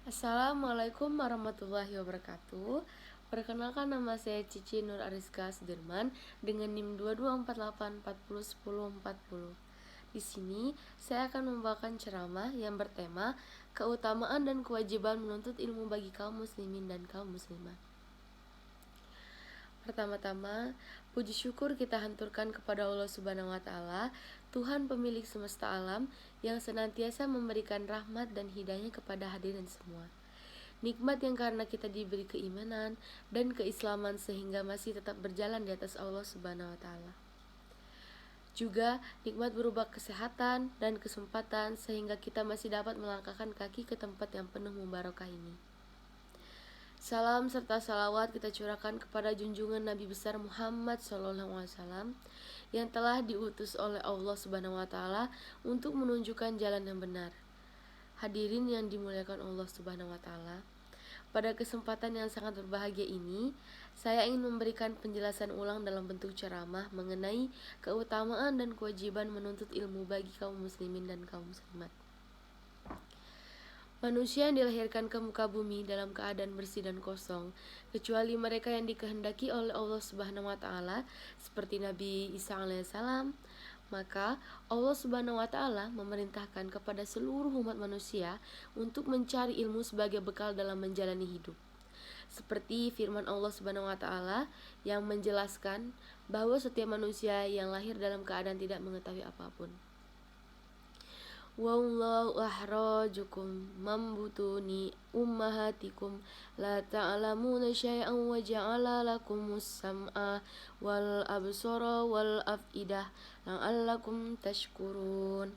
Assalamualaikum warahmatullahi wabarakatuh. Perkenalkan, nama saya Cici Nur Ariska Sudirman dengan NIM 2248401040. Di sini saya akan membawakan ceramah yang bertema keutamaan dan kewajiban menuntut ilmu bagi kaum muslimin dan kaum muslimah. Pertama-tama, puji syukur kita hanturkan kepada Allah Subhanahu wa taala, Tuhan pemilik semesta alam yang senantiasa memberikan rahmat dan hidayah kepada hadirin semua. Nikmat yang karena kita diberi keimanan dan keislaman sehingga masih tetap berjalan di atas Allah Subhanahu wa taala. Juga nikmat berupa kesehatan dan kesempatan sehingga kita masih dapat melangkahkan kaki ke tempat yang penuh mubarakah ini. Salam serta salawat kita curahkan kepada junjungan Nabi besar Muhammad SAW yang telah diutus oleh Allah Subhanahu wa taala untuk menunjukkan jalan yang benar. Hadirin yang dimuliakan Allah Subhanahu wa taala, pada kesempatan yang sangat berbahagia ini, saya ingin memberikan penjelasan ulang dalam bentuk ceramah mengenai keutamaan dan kewajiban menuntut ilmu bagi kaum muslimin dan kaum muslimat. Manusia yang dilahirkan ke muka bumi dalam keadaan bersih dan kosong, kecuali mereka yang dikehendaki oleh Allah Subhanahu wa taala, seperti Nabi Isa alaihissalam. Maka Allah Subhanahu wa taala memerintahkan kepada seluruh umat manusia untuk mencari ilmu sebagai bekal dalam menjalani hidup. Seperti firman Allah Subhanahu wa taala yang menjelaskan bahwa setiap manusia yang lahir dalam keadaan tidak mengetahui apapun. Wallahu ahrajukum mambutuni ummahatikum la ta'lamuna syai'an wa ja'ala lakumus sam'a wal absara wal af'idah la'allakum tashkurun.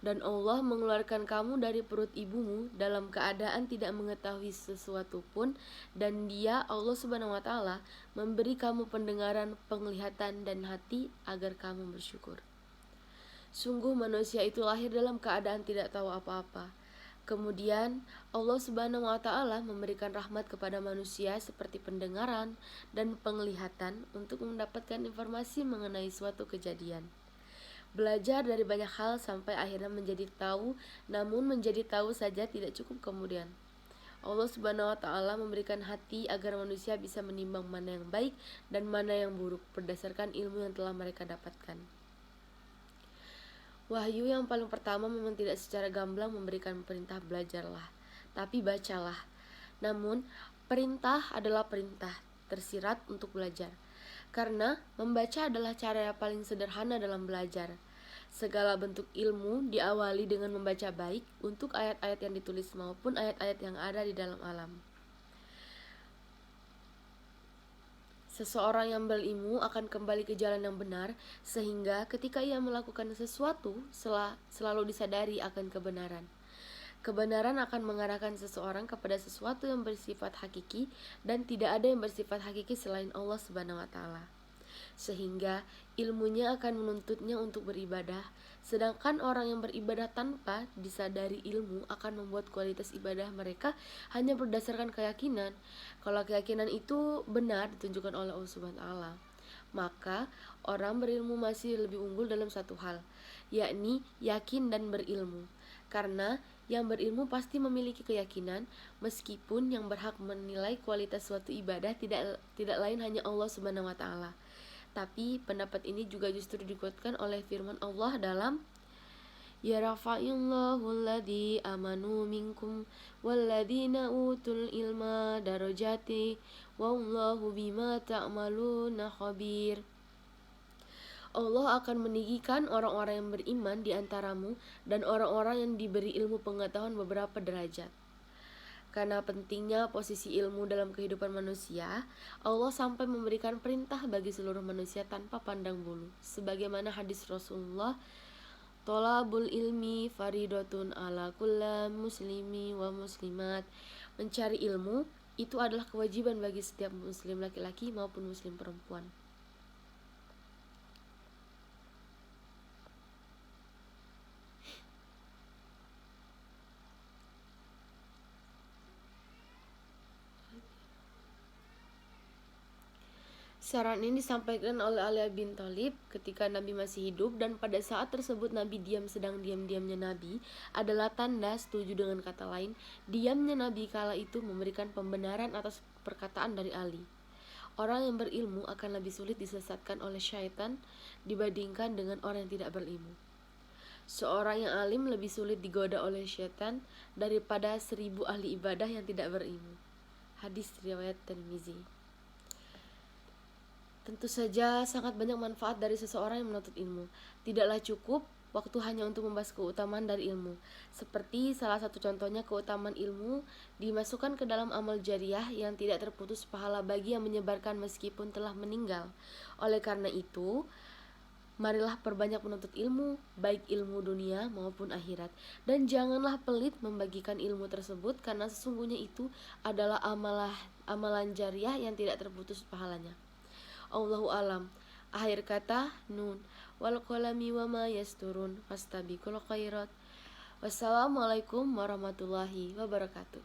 Dan Allah mengeluarkan kamu dari perut ibumu dalam keadaan tidak mengetahui sesuatu pun, dan Dia, Allah Subhanahu wa taala, memberi kamu pendengaran, penglihatan dan hati agar kamu bersyukur. Sungguh manusia itu lahir dalam keadaan tidak tahu apa-apa. Kemudian Allah Subhanahu wa taala memberikan rahmat kepada manusia seperti pendengaran dan penglihatan untuk mendapatkan informasi mengenai suatu kejadian. Belajar dari banyak hal sampai akhirnya menjadi tahu, namun menjadi tahu saja tidak cukup kemudian. Allah Subhanahu wa taala memberikan hati agar manusia bisa menimbang mana yang baik dan mana yang buruk berdasarkan ilmu yang telah mereka dapatkan. Wahyu yang paling pertama memang tidak secara gamblang memberikan perintah belajarlah, tapi bacalah. Namun, perintah adalah perintah tersirat untuk belajar. Karena membaca adalah cara yang paling sederhana dalam belajar. Segala bentuk ilmu diawali dengan membaca baik untuk ayat-ayat yang ditulis maupun ayat-ayat yang ada di dalam alam. Seseorang yang berilmu akan kembali ke jalan yang benar, sehingga ketika ia melakukan sesuatu selalu disadari akan kebenaran. Kebenaran akan mengarahkan seseorang kepada sesuatu yang bersifat hakiki, dan tidak ada yang bersifat hakiki selain Allah Subhanahu wa taala. Sehingga ilmunya akan menuntutnya untuk beribadah, sedangkan orang yang beribadah tanpa disadari ilmu akan membuat kualitas ibadah mereka hanya berdasarkan keyakinan. Kalau keyakinan itu benar ditunjukkan oleh Allah Subhanahu wa taala, maka orang berilmu masih lebih unggul dalam satu hal, yakni yakin dan berilmu. Karena yang berilmu pasti memiliki keyakinan, meskipun yang berhak menilai kualitas suatu ibadah tidak lain hanya Allah Subhanahu wa taala. Tapi pendapat ini juga justru dikuatkan oleh firman Allah dalam Ya rafa'illahu alladhi amanu minkum walladhina utul ilma darajati wallahu bima ta'maluna khabir. Allah akan meninggikan orang-orang yang beriman di antaramu dan orang-orang yang diberi ilmu pengetahuan beberapa derajat. Karena pentingnya posisi ilmu dalam kehidupan manusia, Allah sampai memberikan perintah bagi seluruh manusia tanpa pandang bulu. Sebagaimana hadis Rasulullah, Tolabul ilmi faridatun ala kulla muslimi wa muslimat. Mencari ilmu itu adalah kewajiban bagi setiap muslim laki-laki maupun muslim perempuan. Saran ini disampaikan oleh Ali bin Thalib ketika Nabi masih hidup, dan pada saat tersebut Nabi sedang diam-diamnya Nabi adalah tanda setuju. Dengan kata lain, diamnya Nabi kala itu memberikan pembenaran atas perkataan dari Ali. Orang yang berilmu akan lebih sulit disesatkan oleh syaitan dibandingkan dengan orang yang tidak berilmu. Seorang yang alim lebih sulit digoda oleh syaitan daripada 1000 ahli ibadah yang tidak berilmu. Hadis riwayat Tirmizi. Tentu saja sangat banyak manfaat dari seseorang yang menuntut ilmu. Tidaklah cukup waktu hanya untuk membahas keutamaan dari ilmu. Seperti salah satu contohnya, keutamaan ilmu dimasukkan ke dalam amal jariah yang tidak terputus pahala bagi yang menyebarkan meskipun telah meninggal. Oleh karena itu, marilah perbanyak menuntut ilmu, baik ilmu dunia maupun akhirat. Dan janganlah pelit membagikan ilmu tersebut, karena sesungguhnya itu adalah amalan jariah yang tidak terputus pahalanya. Allahu alam. Akhir kata, nun wal qalami wa ma yasturun fastabiqul khairat. Wassalamualaikum warahmatullahi wabarakatuh.